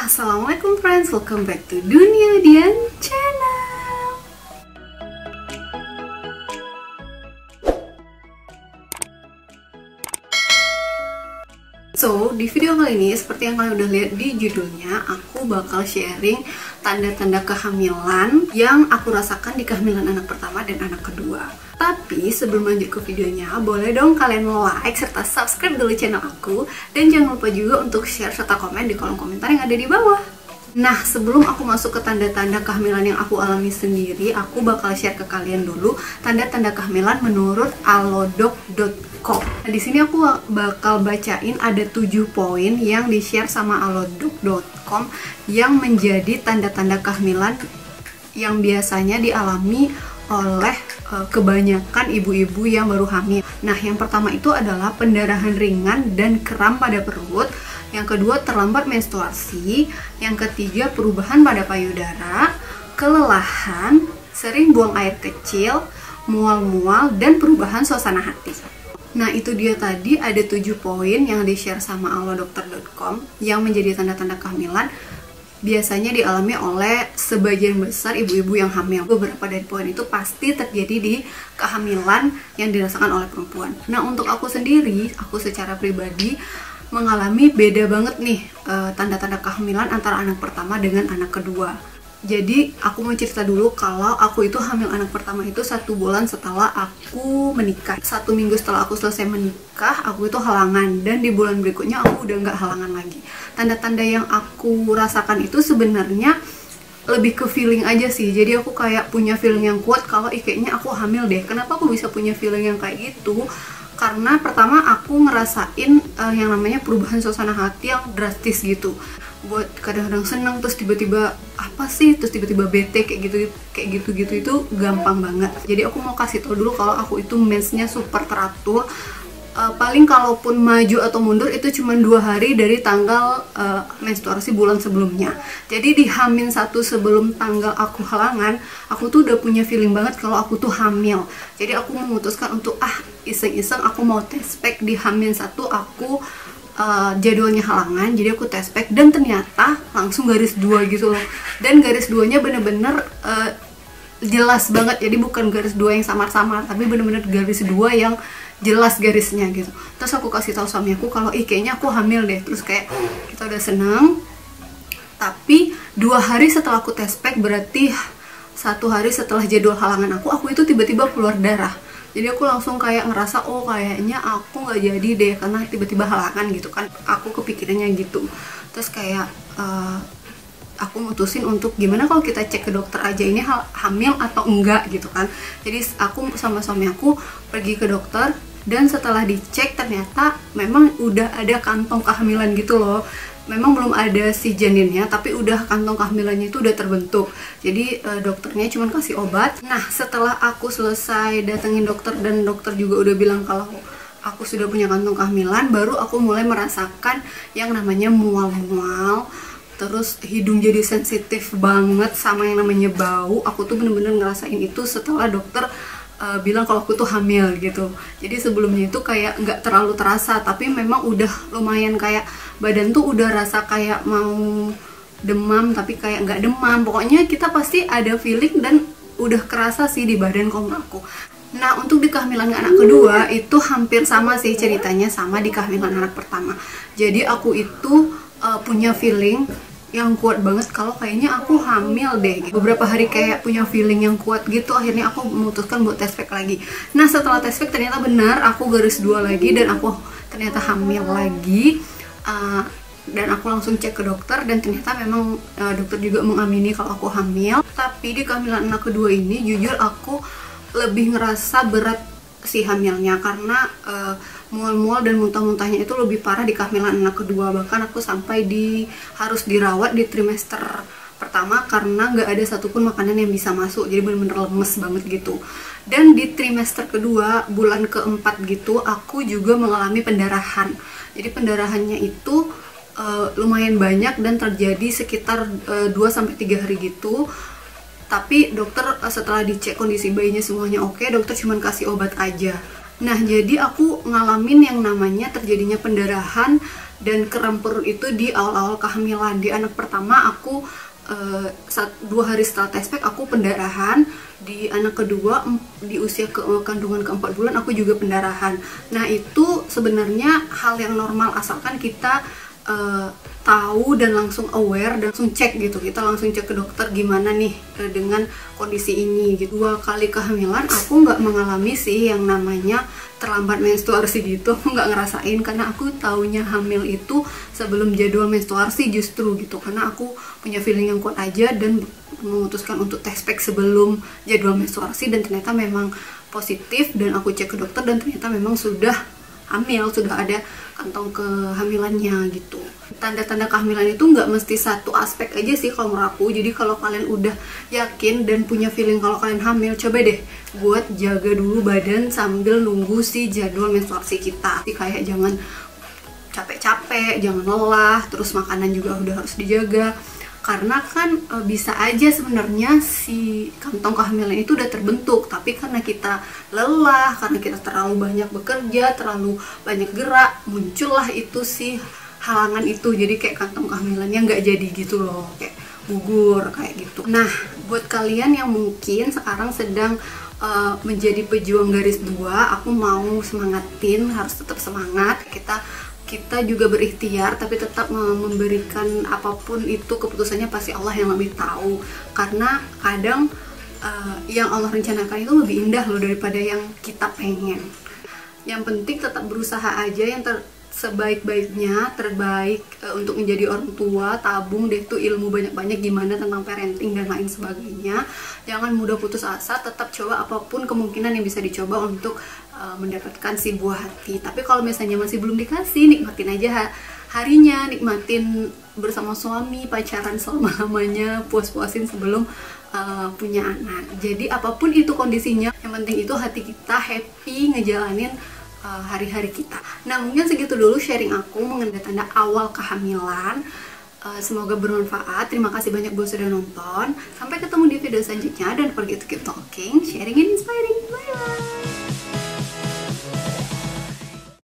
Assalamualaikum friends, welcome back to Dunia Dian Channel. So, di video kali ini seperti yang kalian udah lihat di judulnya, aku bakal sharing tanda-tanda kehamilan yang aku rasakan di kehamilan anak pertama dan anak kedua. Tapi sebelum lanjut ke videonya, boleh dong kalian like serta subscribe dulu channel aku, dan jangan lupa juga untuk share serta komen di kolom komentar yang ada di bawah. Nah, sebelum aku masuk ke tanda-tanda kehamilan yang aku alami sendiri, aku bakal share ke kalian dulu tanda-tanda kehamilan menurut alodoc.com. Nah, di sini aku bakal bacain ada 7 poin yang di-share sama alodoc.com yang menjadi tanda-tanda kehamilan yang biasanya dialami oleh kebanyakan ibu-ibu yang baru hamil. Nah, yang pertama itu adalah pendarahan ringan dan kram pada perut. Yang kedua, terlambat menstruasi. Yang ketiga, perubahan pada payudara, kelelahan, sering buang air kecil, mual-mual, dan perubahan suasana hati. Nah, itu dia tadi ada 7 poin yang di-share sama alodokter.com yang menjadi tanda-tanda kehamilan biasanya dialami oleh sebagian besar ibu-ibu yang hamil. Beberapa dari poin itu pasti terjadi di kehamilan yang dirasakan oleh perempuan. Nah, untuk aku sendiri, aku secara pribadi mengalami beda banget nih tanda-tanda kehamilan antara anak pertama dengan anak kedua. Jadi aku mau cerita dulu kalau aku itu hamil anak pertama itu 1 bulan setelah aku menikah. 1 minggu setelah aku selesai menikah, aku itu halangan, dan di bulan berikutnya aku udah nggak halangan lagi. Tanda-tanda yang aku rasakan itu sebenarnya lebih ke feeling aja sih. Jadi aku kayak punya feeling yang kuat kalau kayaknya aku hamil deh. Kenapa aku bisa punya feeling yang kayak gitu? Karena pertama aku ngerasain yang namanya perubahan suasana hati yang drastis gitu. Buat kadang-kadang seneng terus tiba-tiba apa sih, terus tiba-tiba bete kayak gitu itu gampang banget. Jadi aku mau kasih tau dulu kalau aku itu mensnya super teratur. Paling kalaupun maju atau mundur itu cuma 2 hari dari tanggal menstruasi bulan sebelumnya. Jadi di H-1 sebelum tanggal aku halangan, aku tuh udah punya feeling banget kalau aku tuh hamil. Jadi aku memutuskan untuk iseng-iseng aku mau tes pack di H-1 aku jadwalnya halangan. Jadi aku tes pack dan ternyata langsung garis 2 gitu loh. Dan garis 2-nya bener-bener jelas banget. Jadi bukan garis 2 yang samar-samar, tapi bener-bener garis 2 yang jelas garisnya gitu. Terus aku kasih tahu suami aku kalau kayaknya aku hamil deh. Terus kayak kita udah seneng. Tapi 2 hari setelah aku tes pack, berarti 1 hari setelah jadwal halangan aku itu tiba-tiba keluar darah. Jadi aku langsung kayak ngerasa, oh kayaknya aku nggak jadi deh karena tiba-tiba halangan gitu kan. Aku kepikirannya gitu. Terus kayak aku mutusin untuk gimana kalau kita cek ke dokter aja ini hamil atau enggak gitu kan. Jadi aku sama suami aku pergi ke dokter, dan setelah dicek ternyata memang udah ada kantong kehamilan gitu loh. Memang belum ada si janinnya, tapi udah kantong kehamilannya itu udah terbentuk. Jadi dokternya cuma kasih obat. Nah, setelah aku selesai datengin dokter dan dokter juga udah bilang kalau aku sudah punya kantong kehamilan, baru aku mulai merasakan yang namanya mual-mual. Terus hidung jadi sensitif banget sama yang namanya bau. Aku tuh bener-bener ngerasain itu setelah dokter bilang kalau aku tuh hamil gitu. Jadi sebelumnya itu kayak nggak terlalu terasa, tapi memang udah lumayan kayak badan tuh udah rasa kayak mau demam, tapi kayak nggak demam. Pokoknya kita pasti ada feeling dan udah kerasa sih di badan kalau aku. Nah, untuk di kehamilan anak kedua itu hampir sama sih ceritanya sama di kehamilan anak pertama. Jadi aku itu punya feeling yang kuat banget kalau kayaknya aku hamil deh gitu. Beberapa hari kayak punya feeling yang kuat gitu, akhirnya aku memutuskan buat tes pack lagi. Nah, setelah tes pack ternyata benar aku garis 2 lagi dan aku ternyata hamil lagi. Dan aku langsung cek ke dokter dan ternyata memang dokter juga mengamini kalau aku hamil. Tapi di kehamilan anak kedua ini jujur aku lebih ngerasa berat si hamilnya karena mual-mual dan muntah-muntahnya itu lebih parah di kehamilan anak kedua. Bahkan aku sampai harus dirawat di trimester pertama karena nggak ada satupun makanan yang bisa masuk. Jadi bener-bener lemes banget gitu. Dan di trimester kedua bulan keempat gitu aku juga mengalami pendarahan. Jadi pendarahannya itu lumayan banyak dan terjadi sekitar 2-3 hari gitu. Tapi dokter setelah dicek kondisi bayinya semuanya oke, dokter cuma kasih obat aja. Nah, jadi aku ngalamin yang namanya terjadinya pendarahan dan kram perut itu di awal-awal kehamilan. Di anak pertama aku 2 hari setelah test pack aku pendarahan. Di anak kedua di usia kandungan ke-4 bulan aku juga pendarahan. Nah itu sebenarnya hal yang normal asalkan kita tahu dan langsung aware dan langsung cek gitu. Kita langsung cek ke dokter gimana nih dengan kondisi ini gitu. 2 kali kehamilan aku nggak mengalami sih yang namanya terlambat menstruasi gitu. Aku nggak ngerasain karena aku taunya hamil itu sebelum jadwal menstruasi justru gitu, karena aku punya feeling yang kuat aja dan memutuskan untuk test pack sebelum jadwal menstruasi, dan ternyata memang positif. Dan aku cek ke dokter dan ternyata memang sudah hamil, sudah ada kantong kehamilannya gitu. Tanda-tanda kehamilan itu nggak mesti satu aspek aja sih kalau menurut aku. Jadi kalau kalian udah yakin dan punya feeling kalau kalian hamil, coba deh buat jaga dulu badan sambil nunggu si jadwal menstruasi kita. Jadi kayak jangan capek-capek, jangan lelah, terus makanan juga udah harus dijaga. Karena kan bisa aja sebenarnya si kantong kehamilan itu udah terbentuk, tapi karena kita lelah, karena kita terlalu banyak bekerja, terlalu banyak gerak, muncullah itu si halangan itu. Jadi kayak kantong kehamilannya nggak jadi gitu loh, kayak gugur kayak gitu. Nah buat kalian yang mungkin sekarang sedang menjadi pejuang garis 2, aku mau semangatin, harus tetap semangat. Kita juga berikhtiar, tapi tetap memberikan apapun itu keputusannya pasti Allah yang lebih tahu. Karena kadang yang Allah rencanakan itu lebih indah loh daripada yang kita pengen. Yang penting tetap berusaha aja yang sebaik-baiknya, terbaik untuk menjadi orang tua. Tabung deh tuh ilmu banyak-banyak gimana tentang parenting dan lain sebagainya. Jangan mudah putus asa, tetap coba apapun kemungkinan yang bisa dicoba untuk mendapatkan si buah hati. Tapi kalau misalnya masih belum dikasih, nikmatin aja harinya, nikmatin bersama suami, pacaran selama-lamanya, puas-puasin sebelum punya anak. Jadi apapun itu kondisinya, yang penting itu hati kita happy ngejalanin hari-hari kita. Nah mungkin segitu dulu sharing aku mengenai tanda awal kehamilan. Semoga bermanfaat. Terima kasih banyak buat sudah nonton. Sampai ketemu di video selanjutnya, dan don't forget to keep talking, sharing, and inspiring. Bye bye.